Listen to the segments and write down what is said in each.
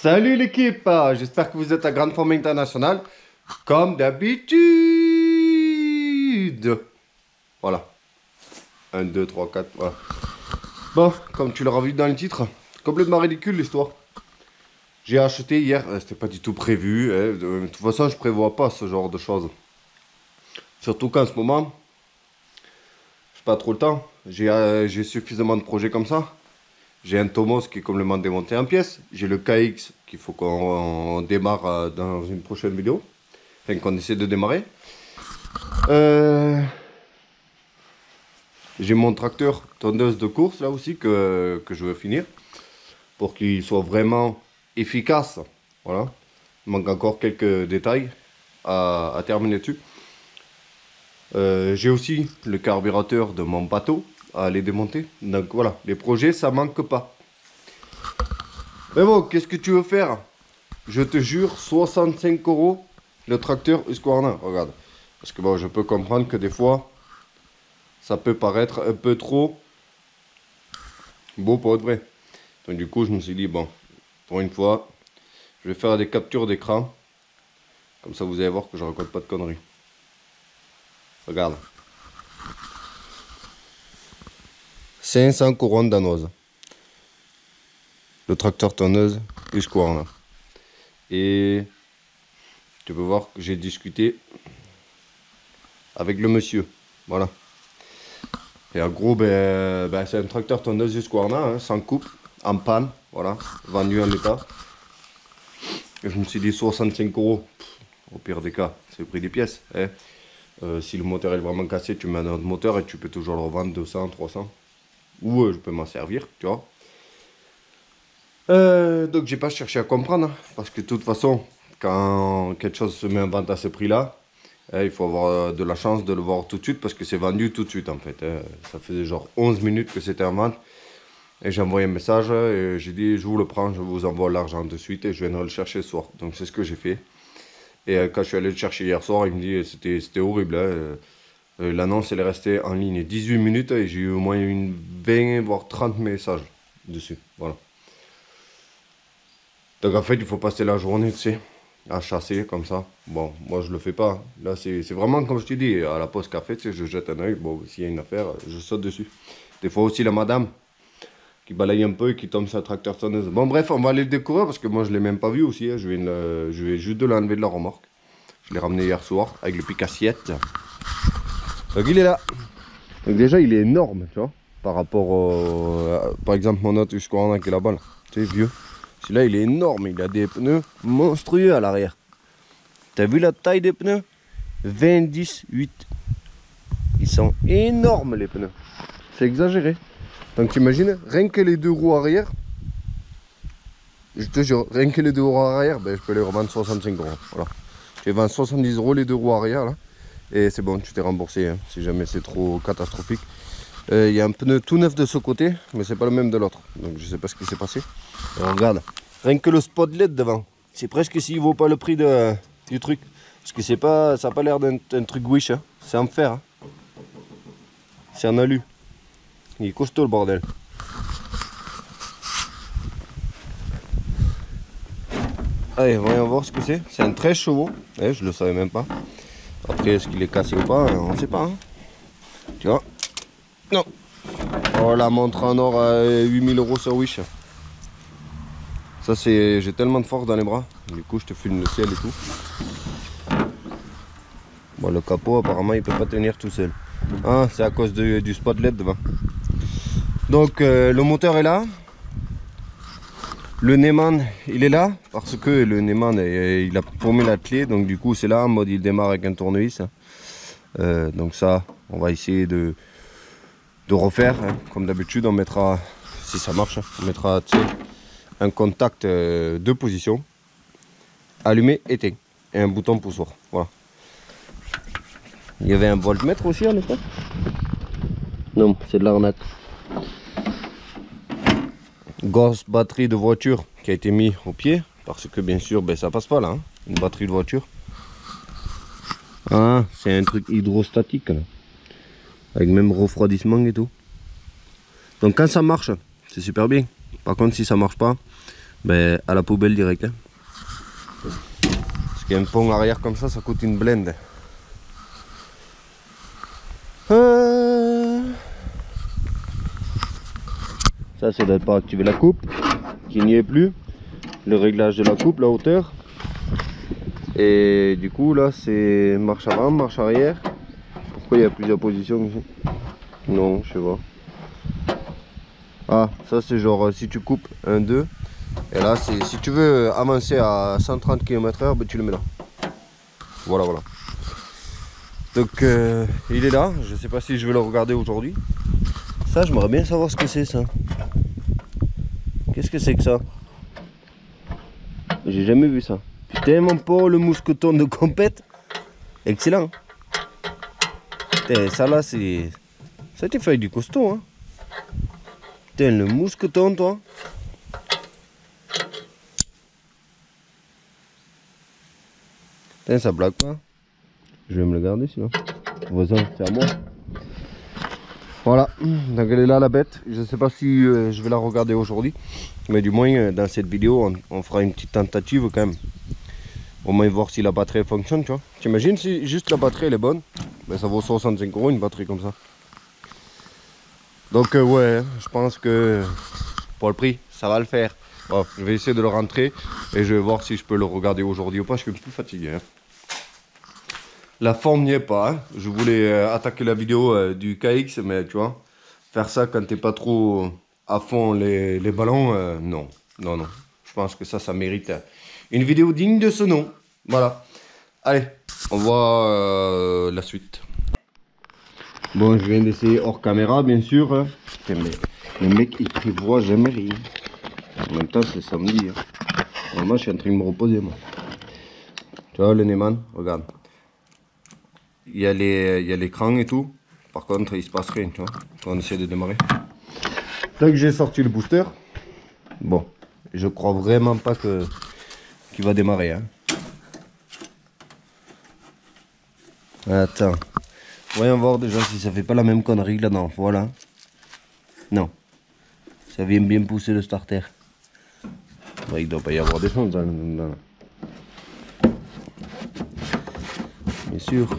Salut l'équipe, j'espère que vous êtes à grande forme internationale, comme d'habitude. Voilà. 1, 2, 3, 4, voilà. Bon, comme tu l'auras vu dans le titre, complètement ridicule l'histoire. J'ai acheté hier, c'était pas du tout prévu, de toute façon je prévois pas ce genre de choses. Surtout qu'en ce moment, j'ai pas trop le temps, j'ai suffisamment de projets comme ça. J'ai un Tomos qui est complètement démonté en pièces. J'ai le KX qu'il faut qu'on démarre dans une prochaine vidéo. Enfin, qu'on essaie de démarrer. J'ai mon tracteur tondeuse de course là aussi que je veux finir. Pour qu'il soit vraiment efficace. Voilà. Il manque encore quelques détails à terminer dessus. J'ai aussi le carburateur de mon bateau à aller démonter. Donc voilà, les projets ça manque pas. Mais bon, qu'est-ce que tu veux faire? Je te jure, 65 € le tracteur Husqvarna, regarde. Parce que bon, je peux comprendre que des fois, ça peut paraître un peu trop beau pour être vrai. Donc du coup, je me suis dit, bon, pour une fois, je vais faire des captures d'écran. Comme ça, vous allez voir que je raconte pas de conneries. Regarde. 500 couronnes danoises. Le tracteur tonneuse Husqvarna. Et tu peux voir que j'ai discuté avec le monsieur. Voilà. Et en gros, c'est un tracteur tonneuse Husqvarna, hein, sans coupe, en panne, voilà, vendu en état. Et je me suis dit 65 €. Au pire des cas, c'est le prix des pièces. Hein. Si le moteur est vraiment cassé, tu mets un autre moteur et tu peux toujours le revendre 200, 300. Ou je peux m'en servir, tu vois. Donc j'ai pas cherché à comprendre, hein, parce que de toute façon, quand quelque chose se met en vente à ce prix-là, il faut avoir de la chance de le voir tout de suite, parce que c'est vendu tout de suite en fait. Ça faisait genre 11 minutes que c'était en vente. Et j'ai envoyé un message et j'ai dit je vous le prends, je vous envoie l'argent de suite et je viendrai le chercher ce soir. Donc c'est ce que j'ai fait. Et quand je suis allé le chercher hier soir, il me dit c'était horrible. Hein. L'annonce elle est restée en ligne 18 minutes et j'ai eu au moins une 20 voire 30 messages dessus. Voilà. Donc en fait il faut passer la journée, tu sais, à chasser comme ça. Bon, moi je le fais pas. Là c'est vraiment comme je te dis, à la pause café, tu sais, je jette un oeil. Bon, s'il y a une affaire, je saute dessus. Des fois aussi la madame qui balaye un peu et qui tombe sur un tracteur tonneuse. Bon bref, on va aller le découvrir parce que moi je l'ai même pas vu aussi. Hein. Je vais juste de l'enlever de la remorque. Je l'ai ramené hier soir avec le pic-assiette. Donc il est là. Donc déjà il est énorme, tu vois, par rapport au... par exemple mon autre Husqvarna qui est là-bas, là. Tu sais, vieux. Celui-là il est énorme, il a des pneus monstrueux à l'arrière. T'as vu la taille des pneus? 20-10-8. Ils sont énormes les pneus. C'est exagéré. Donc t'imagines, rien que les deux roues arrière, je te jure, rien que les deux roues arrière, je peux les revendre 65 €. Voilà. Je les vends 70 € les deux roues arrière là. Et c'est bon, tu t'es remboursé, hein, si jamais c'est trop catastrophique. Il y a un pneu tout neuf de ce côté, mais c'est pas le même de l'autre. Donc je sais pas ce qui s'est passé. Et regarde, rien que le spot LED devant, c'est presque s'il vaut pas le prix du truc. Parce que c'est pas, ça n'a pas l'air d'un truc wish, hein. C'est en fer. Hein. C'est en alu. Il est costaud le bordel. Allez, voyons voir ce que c'est. C'est un 13 chevaux. Je le savais même pas. Après, est-ce qu'il est cassé ou pas? On ne sait pas. Hein. Tu vois? Non. Oh, la montre en or à 8000 € sur Wish. Ça, c'est... J'ai tellement de force dans les bras. Du coup, je te filme le ciel et tout. Bon, le capot, apparemment, il peut pas tenir tout seul. Ah, c'est à cause du spot LED devant. Donc, le moteur est là. Le Neyman il est là parce que le Neyman il a paumé la clé, donc du coup c'est là en mode il démarre avec un tournevis. Donc ça on va essayer de refaire, hein. Comme d'habitude on mettra, si ça marche, on mettra un contact de position, allumé, éteint et un bouton poussoir. Voilà. Il y avait un voltmètre aussi en effet. Non, c'est de l'arnaque. Grosse batterie de voiture qui a été mis au pied parce que bien sûr ça passe pas là, hein, une batterie de voiture. Ah, c'est un truc hydrostatique là, avec même refroidissement et tout. Donc quand ça marche c'est super bien. Par contre si ça marche pas, Ben, à la poubelle direct. Hein. Parce qu'un pont arrière comme ça coûte une blende. Ça c'est d'être pas activer la coupe, qui n'y est plus. Le réglage de la coupe, la hauteur. Et du coup là c'est marche avant, marche arrière. Pourquoi il y a plusieurs positions ici? Non, je sais pas. Ah, ça c'est genre si tu coupes 1, 2. Et là c'est si tu veux avancer à 130 km/h, ben, tu le mets là. Voilà. Donc il est là, je sais pas si je vais le regarder aujourd'hui. Ça j'aimerais bien savoir ce que c'est ça. Qu'est-ce que c'est que ça? J'ai jamais vu ça. Putain mon pauvre, le mousqueton de compète. Excellent. Putain, ça là c'est... Ça t'est fait du costaud hein. Putain le mousqueton toi. Putain ça blague pas. Je vais me le garder sinon. Voisin, c'est à moi. Voilà, donc elle est là la bête. Je sais pas si je vais la regarder aujourd'hui. Mais du moins dans cette vidéo on fera une petite tentative quand même. Au moins voir si la batterie fonctionne, tu vois. T'imagines si juste la batterie elle est bonne, ben ça vaut 65 € une batterie comme ça. Donc ouais, je pense que pour le prix, ça va le faire. Bon, je vais essayer de le rentrer et je vais voir si je peux le regarder aujourd'hui ou pas. Je suis plus fatigué. Hein. La forme n'y est pas. Hein. Je voulais attaquer la vidéo du KX, mais tu vois, faire ça quand t'es pas trop à fond les ballons, non. Je pense que ça mérite une vidéo digne de ce nom. Voilà. Allez, on voit la suite. Bon, je viens d'essayer hors caméra, bien sûr. Putain, mais le mec, il prévoit jamais rien. En même temps, c'est samedi. Hein. Moi, je suis en train de me reposer, moi. Tu vois, le Neyman, regarde. Il y a l'écran et tout. Par contre, il se passe rien, tu vois, quand on essaie de démarrer. Tant que j'ai sorti le booster, bon, je crois vraiment pas qu'il va démarrer. Hein. Attends. Voyons voir déjà si ça fait pas la même connerie que là-dedans. Voilà. Non. Ça vient bien pousser le starter. Ouais, il doit pas y avoir d'essence dans. Bien sûr.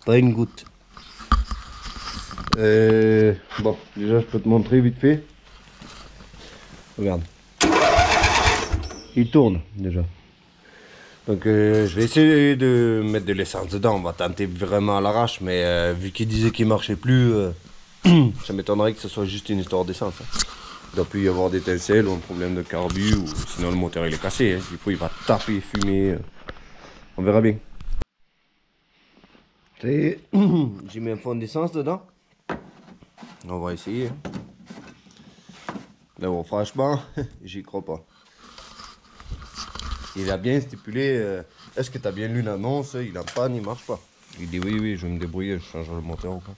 Pas une goutte. Bon, déjà je peux te montrer vite fait. Regarde. Il tourne déjà. Donc je vais essayer de mettre de l'essence dedans. On va tenter vraiment à l'arrache. Mais vu qu'il disait qu'il marchait plus, ça m'étonnerait que ce soit juste une histoire d'essence. Hein. Il doit plus y avoir d'étincelles ou un problème de carbu. Ou sinon le moteur il est cassé. Hein. Du coup il va taper, fumer. On verra bien. J'ai mis un fond d'essence dedans. On va essayer. Mais bon, franchement, j'y crois pas. Il a bien stipulé. Est-ce que tu as bien lu l'annonce? Il en panne, il marche pas. Il dit oui, je vais me débrouiller, je changerai le moteur ou pas.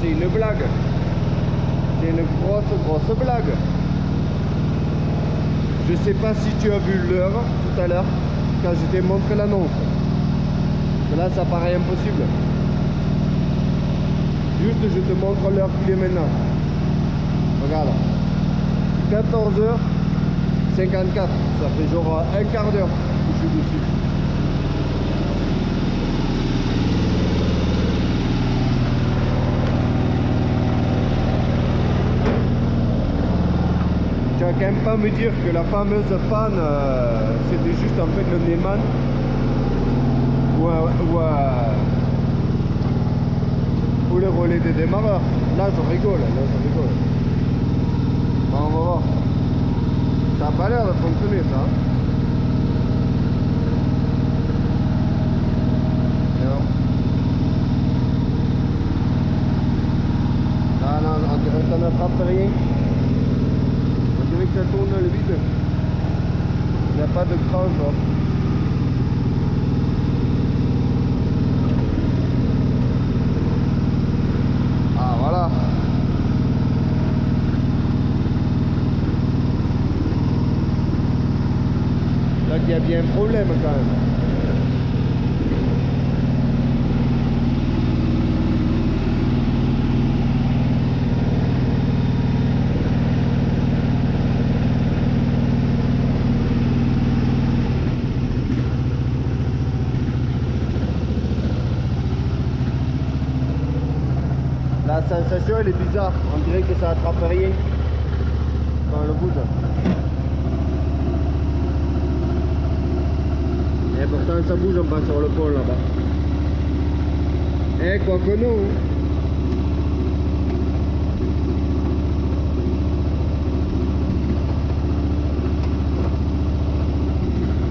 Une blague. C'est une grosse blague. Je sais pas si tu as vu l'heure tout à l'heure quand je t'ai montré l'annonce. Là ça paraît impossible. Juste je te montre l'heure qu'il est maintenant. Regarde. 14h54. Ça fait genre un quart d'heure que je suis dessus. Tu vas quand même pas me dire que la fameuse panne c'était juste en fait le Neyman ou des démarreurs. Là, je rigole, Bon, on va voir. Ça n'a pas l'air de fonctionner, ça. Non. Ah non, on dirait que ça n'attrape rien. On dirait que ça tourne dans le vide. Il n'y a pas de crash, là. Ah, voilà. Là, il y a bien un problème quand même. La sensation elle est bizarre, on dirait que ça attrape rien quand on le bouge. Et pourtant ça bouge en bas sur le pont là-bas. Eh quoi que non.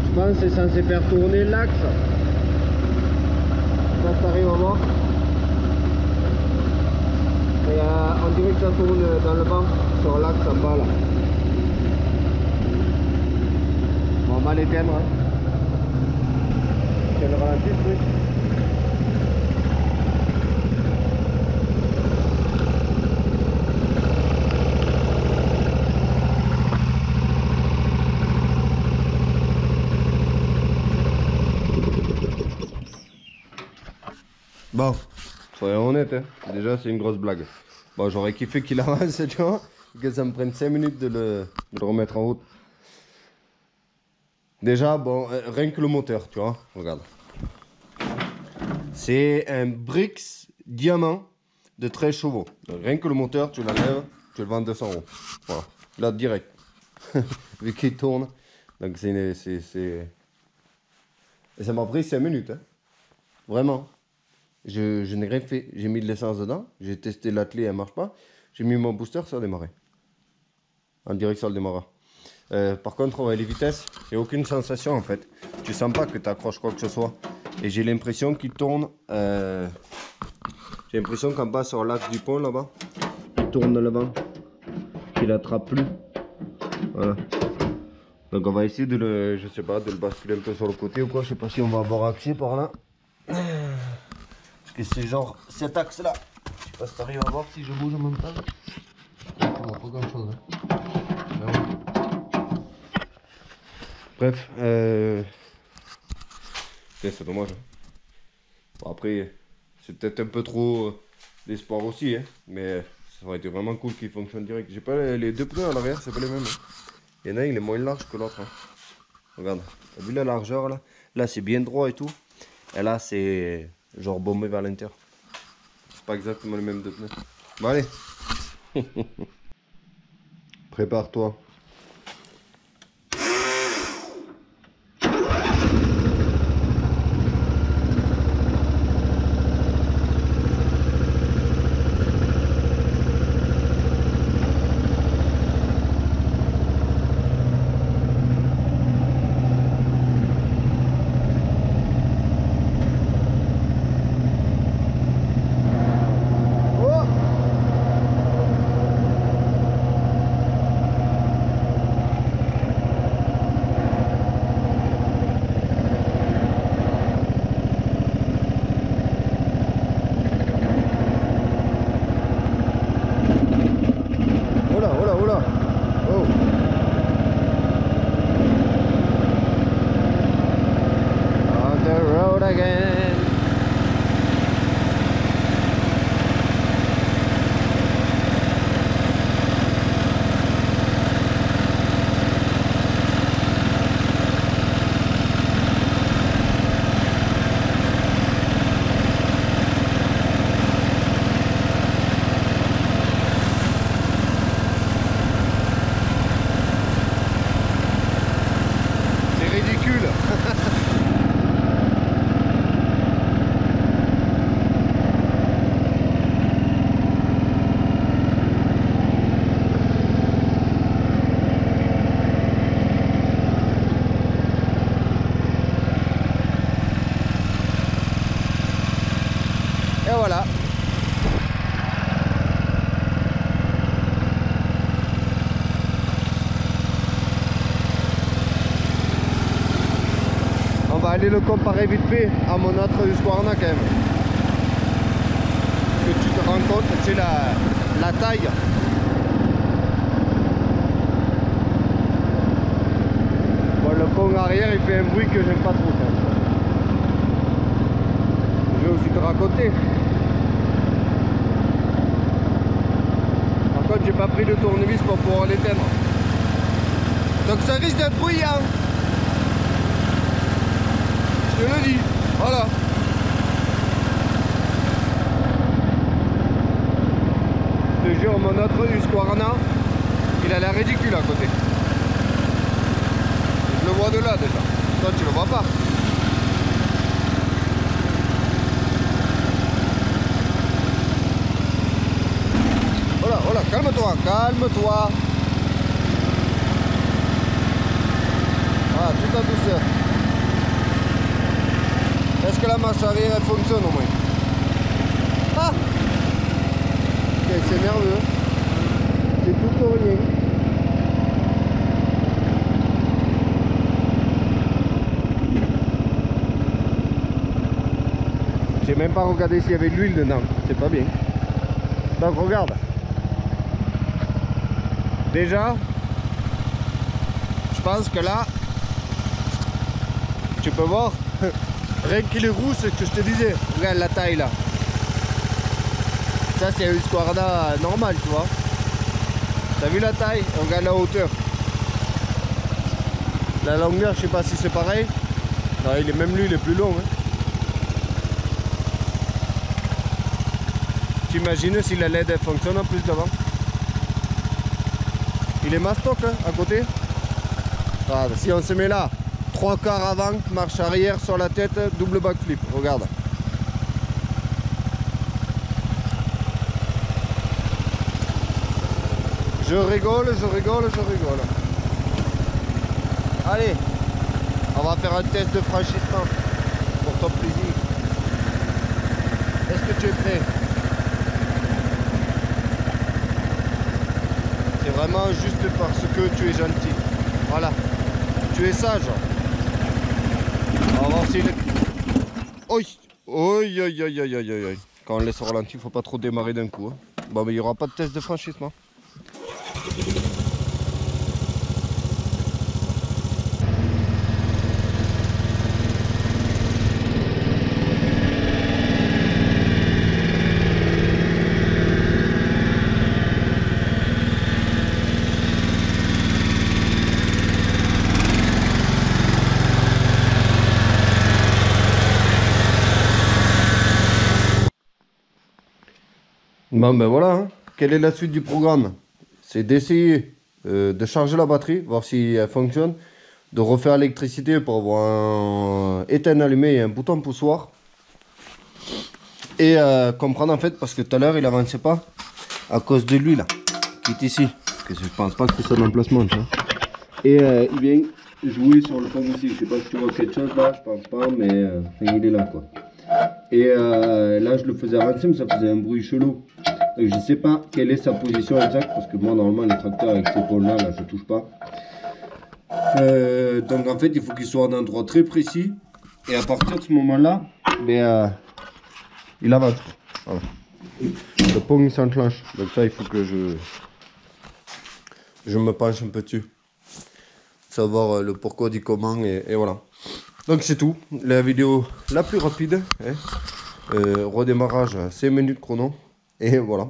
Je pense que c'est censé faire tourner l'axe. Ça t'arrive à voir. Et on dirait que ça tourne dans le banc, sur l'axe en bas là. Bon, on va l'éteindre. Hein. Je le ralentis, oui. Bon, soyons honnêtes, hein. Déjà c'est une grosse blague. Bon, j'aurais kiffé qu'il avance, tu vois, que ça me prenne 5 minutes de le remettre en route. Déjà, bon, rien que le moteur, tu vois, regarde. C'est un Brix Diamant de 13 chevaux. Donc, rien que le moteur, tu l'enlèves, tu le vends 200 €. Voilà, là direct. Vu qu'il tourne. Donc c'est... Et ça m'a pris 5 minutes, hein. Vraiment. Je n'ai rien fait. J'ai mis de l'essence dedans. J'ai testé l'atelier, elle marche pas. J'ai mis mon booster, ça a démarré. En direct, ça le démarra. Par contre, les vitesses, il n'y a aucune sensation en fait. Tu sens pas que tu accroches quoi que ce soit. Et j'ai l'impression qu'il tourne. J'ai l'impression qu'en bas, sur l'axe du pont là-bas, il tourne le vent. Qu'il attrape plus. Voilà. Donc on va essayer de le, je sais pas, de le basculer un peu sur le côté ou quoi. Je sais pas si on va avoir accès par là. Parce que c'est genre cet axe là. Je sais pas si t'arrives à voir si je bouge en même temps. On voit pas grand chose. Hein. Bref, c'est dommage. Hein. Bon, après, c'est peut-être un peu trop d'espoir aussi, hein. Mais ça aurait été vraiment cool qu'il fonctionne direct. J'ai pas les deux pneus à l'arrière, c'est pas les mêmes. Hein. Il y en a un, il est moins large que l'autre. Hein. Regarde, t'as vu la largeur là? Là c'est bien droit et tout. Et là c'est genre bombé vers l'intérieur. C'est pas exactement le même de pneus. Bon allez. Prépare-toi. Et voilà. On va aller le comparer vite fait à mon autre Husqvarna quand même. Que tu te rends compte, c'est la taille. Bon, le pont arrière il fait un bruit que j'aime pas trop. Je vais aussi te raconter. Par contre, j'ai pas pris de tournevis pour pouvoir l'éteindre. Donc ça risque d'être bruyant. Je te le dis. Voilà. Je te jure, mon autre Husqvarna, il a l'air ridicule à côté. Je le vois de là déjà. Toi, tu le vois pas. Voilà, voilà, calme-toi, calme-toi. Ah, tout en douceur. Est-ce que la marche arrière elle fonctionne au moins? Ah! Okay, c'est nerveux. C'est tout ou rien. J'ai même pas regardé s'il y avait de l'huile dedans. C'est pas bien. Donc regarde. Déjà, je pense que là, tu peux voir, rien qu'il est roux, c'est ce que je te disais. Regarde la taille là. Ça c'est un Husqvarna normal, tu vois. T'as vu la taille? Regarde la hauteur. La longueur, je sais pas si c'est pareil. Non, il est même lui, il est plus long. Hein. T'imagines si la LED elle fonctionne en plus devant? Il est mastoc hein, à côté. Ah, si on se met là, 3 quarts avant, marche arrière sur la tête, double backflip, regarde. Je rigole, je rigole, je rigole. Allez, on va faire un test de franchissement pour ton plaisir. Est-ce que tu es prêt? C'est vraiment juste parce que tu es gentil. Voilà. Tu es sage. On va voir si le... Oi. Oi, oi, oi, oi, oi, oi. Quand on laisse au ralenti, il faut pas trop démarrer d'un coup. Hein. Bon, mais il n'y aura pas de test de franchissement. Bon ben voilà, hein. Quelle est la suite du programme? C'est d'essayer de charger la batterie, voir si elle fonctionne, de refaire l'électricité pour avoir un éteindre allumé et un bouton poussoir. Et comprendre en fait, parce que tout à l'heure il avançait pas à cause de lui là, qui est ici. Parce que je pense pas que c'est son emplacement. Tu vois. Et il vient jouer sur le pont aussi. Je sais pas si tu vois quelque chose là, je pense pas, mais il est là quoi. Et là je le faisais avancer mais ça faisait un bruit chelou. Donc je sais pas quelle est sa position exacte parce que moi normalement les tracteurs avec ces pôles là, je touche pas. Donc en fait il faut qu'il soit à un endroit très précis. Et à partir de ce moment là, il avance. Voilà. Le pont il s'enclenche. Donc ça il faut que je me penche un peu dessus. Savoir le pourquoi du comment et voilà. Donc c'est tout, la vidéo la plus rapide, hein. Redémarrage 5 minutes chrono, et voilà.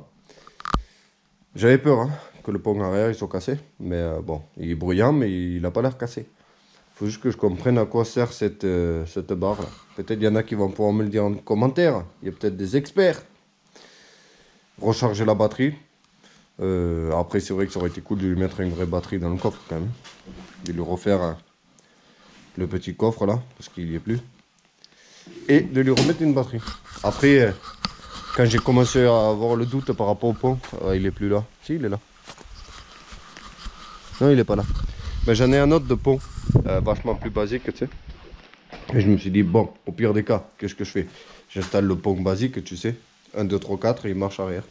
J'avais peur hein, que le pont arrière il soit cassé, mais bon, il est bruyant mais il n'a pas l'air cassé. Il faut juste que je comprenne à quoi sert cette barre là. Peut-être il y en a qui vont pouvoir me le dire en commentaire, il y a peut-être des experts. Recharger la batterie, après c'est vrai que ça aurait été cool de lui mettre une vraie batterie dans le coffre quand même, de lui refaire... le petit coffre là, parce qu'il n'y est plus, et de lui remettre une batterie. Après, quand j'ai commencé à avoir le doute par rapport au pont, il est plus là. Si, il est là. Non, il est pas là. Mais j'en ai un autre de pont, vachement plus basique, tu sais. Et je me suis dit, bon, au pire des cas, qu'est-ce que je fais? J'installe le pont basique, tu sais, 1, 2, 3, 4 et il marche arrière.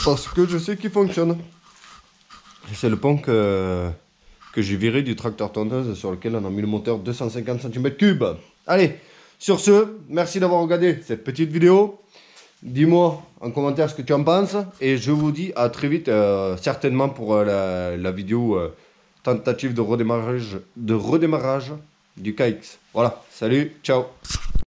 Parce que je sais qu'il fonctionne. C'est le pont que j'ai viré du tracteur tondeuse sur lequel on a mis le moteur 250 cm3. Allez, sur ce, merci d'avoir regardé cette petite vidéo. Dis-moi en commentaire ce que tu en penses. Et je vous dis à très vite, certainement pour la vidéo tentative de redémarrage du KX. Voilà, salut, ciao.